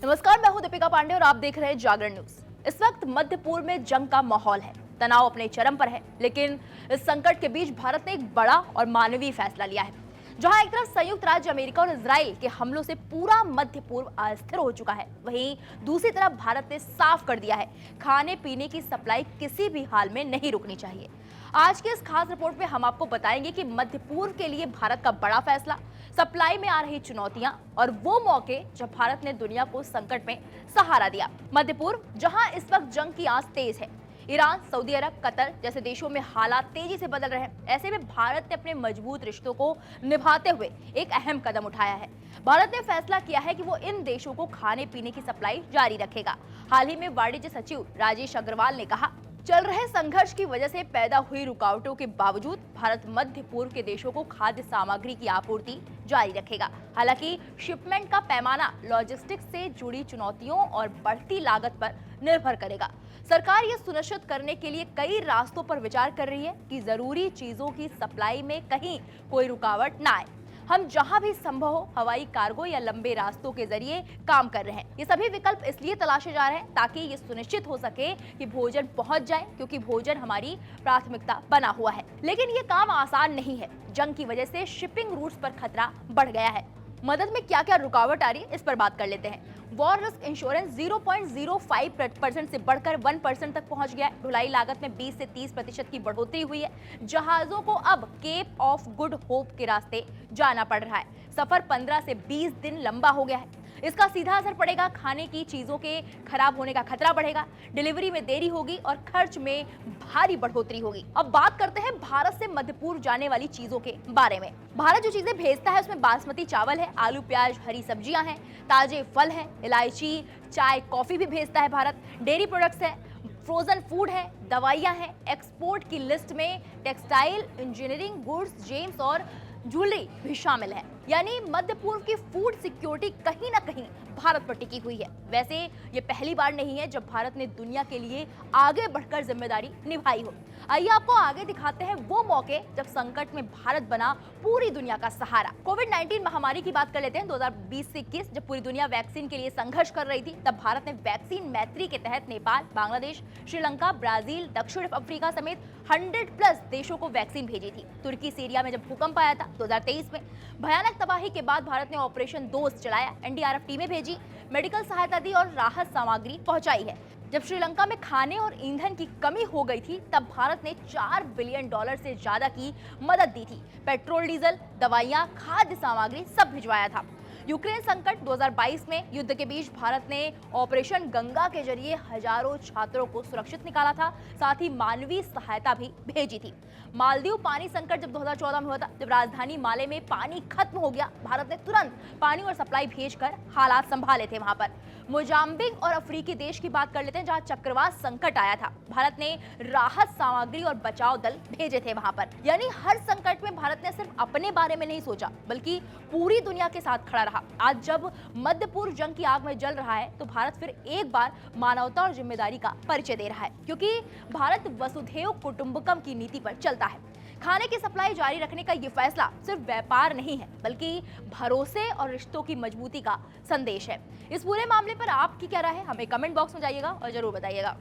नमस्कार, मैं हूं दीपिका पांडे और आप देख रहे हैं जागरण न्यूज। इस वक्त मध्य पूर्व में जंग का माहौल है, तनाव अपने चरम पर है, लेकिन इस संकट के बीच भारत ने एक बड़ा और मानवीय फैसला लिया है। जहां एक तरफ संयुक्त राज्य अमेरिका और इजराइल के हमलों से पूरा मध्य पूर्व अस्थिर हो चुका है, वहीं दूसरी तरफ भारत ने साफ कर दिया है, खाने पीने की सप्लाई किसी भी हाल में नहीं रुकनी चाहिए। आज के इस खास रिपोर्ट में हम आपको बताएंगे कि मध्य पूर्व के लिए भारत का बड़ा फैसला, सप्लाई में आ रही चुनौतियां और वो मौके जब भारत ने दुनिया को संकट में सहारा दिया। मध्य पूर्व जहां इस वक्त जंग की आंच तेज है, ईरान, सऊदी अरब, कतर जैसे देशों में हालात तेजी से बदल रहे हैं। ऐसे में भारत ने अपने मजबूत रिश्तों को निभाते हुए एक अहम कदम उठाया है। भारत ने फैसला किया है कि वो इन देशों को खाने पीने की सप्लाई जारी रखेगा। हाल ही में वाणिज्य सचिव राजेश अग्रवाल ने कहा, चल रहे संघर्ष की वजह से पैदा हुई रुकावटों के बावजूद भारत मध्य पूर्व के देशों को खाद्य सामग्री की आपूर्ति जारी रखेगा। हालांकि शिपमेंट का पैमाना लॉजिस्टिक्स से जुड़ी चुनौतियों और बढ़ती लागत पर निर्भर करेगा। सरकार यह सुनिश्चित करने के लिए कई रास्तों पर विचार कर रही है कि जरूरी चीजों की सप्लाई में कहीं कोई रुकावट ना आए। हम जहां भी संभव हो हवाई कार्गो या लंबे रास्तों के जरिए काम कर रहे हैं। ये सभी विकल्प इसलिए तलाशे जा रहे हैं ताकि ये सुनिश्चित हो सके कि भोजन पहुंच जाए, क्योंकि भोजन हमारी प्राथमिकता बना हुआ है। लेकिन ये काम आसान नहीं है। जंग की वजह से शिपिंग रूट्स पर खतरा बढ़ गया है। मदद में क्या क्या रुकावट आ रही है, इस पर बात कर लेते हैं। वॉर रिस्क इंश्योरेंस 0.05% से बढ़कर 1% तक पहुंच गया है। ढुलाई लागत में 20 से 30% की बढ़ोतरी हुई है। जहाजों को अब केप ऑफ गुड होप के रास्ते जाना पड़ रहा है। सफर 15 से 20 दिन लंबा हो गया है। इसका सीधा असर पड़ेगा, खाने की चीजों के खराब होने का खतरा बढ़ेगा, डिलीवरी में देरी होगी और खर्च में भारी बढ़ोतरी होगी। अब बात करते हैं भारत से मध्य पूर्व जाने वाली चीजों के बारे में। भारत जो चीजें भेजता है उसमें बासमती चावल है, आलू प्याज हरी सब्जियां हैं, ताजे फल हैं, इलायची चाय कॉफी भी भेजता है भारत, डेयरी प्रोडक्ट्स है, फ्रोजन फूड है, दवाइयां हैं। एक्सपोर्ट की लिस्ट में टेक्सटाइल, इंजीनियरिंग गुड्स, जेम्स और ज्वेलरी भी शामिल है। यानी मध्य पूर्व की फूड सिक्योरिटी कहीं ना कहीं भारत पर टिकी हुई है। वैसे ये पहली बार नहीं है जब भारत ने दुनिया के लिए आगे बढ़कर जिम्मेदारी निभाई हो। आइए आपको आगे दिखाते हैं वो मौके जब संकट में भारत बना पूरी दुनिया का सहारा। कोविड-19 महामारी की बात कर लेते हैं। 2020 से 21 जब पूरी दुनिया वैक्सीन के लिए संघर्ष कर रही थी, तब भारत ने वैक्सीन मैत्री के तहत नेपाल, बांग्लादेश, श्रीलंका, ब्राजील, दक्षिण अफ्रीका समेत 100+ देशों को वैक्सीन भेजी थी। तुर्की, सीरिया में जब भूकंप आया था 2023 में, भयानक तबाही के बाद भारत ने ऑपरेशन दोस्त चलाया, एनडीआरएफ टीमें भेजी, मेडिकल सहायता दी और राहत सामग्री पहुंचाई है। जब श्रीलंका में खाने और ईंधन की कमी हो गई थी, तब भारत ने $4 बिलियन से ज्यादा की मदद दी थी। पेट्रोल, डीजल, दवाइयां, खाद्य सामग्री सब भिजवाया था। यूक्रेन संकट 2022 में युद्ध के बीच भारत ने ऑपरेशन गंगा के जरिए हजारों छात्रों को सुरक्षित निकाला था, साथ ही मानवीय सहायता भी भेजी थी। मालदीव पानी संकट जब 2014 में हुआ था, जब राजधानी माले में पानी खत्म हो गया, भारत ने तुरंत पानी और सप्लाई भेजकर हालात संभाले थे वहां पर। मोजाम्बिक और अफ्रीकी देश की बात कर लेते हैं, जहां चक्रवात संकट आया था, भारत ने राहत सामग्री और बचाव दल भेजे थे वहां पर। यानी हर संकट में भारत ने सिर्फ अपने बारे में नहीं सोचा, बल्कि पूरी दुनिया के साथ खड़ा रहा। आज जब मध्य पूर्व जंग की आग में जल रहा है, तो भारत फिर एक बार मानवता और जिम्मेदारी का परिचय दे रहा है, क्योंकि भारत वसुधैव कुटुंबकम की नीति पर चलता है। खाने की सप्लाई जारी रखने का ये फैसला सिर्फ व्यापार नहीं है, बल्कि भरोसे और रिश्तों की मजबूती का संदेश है। इस पूरे मामले पर आपकी क्या राय है, हमें कमेंट बॉक्स में जाइएगा और जरूर बताइएगा।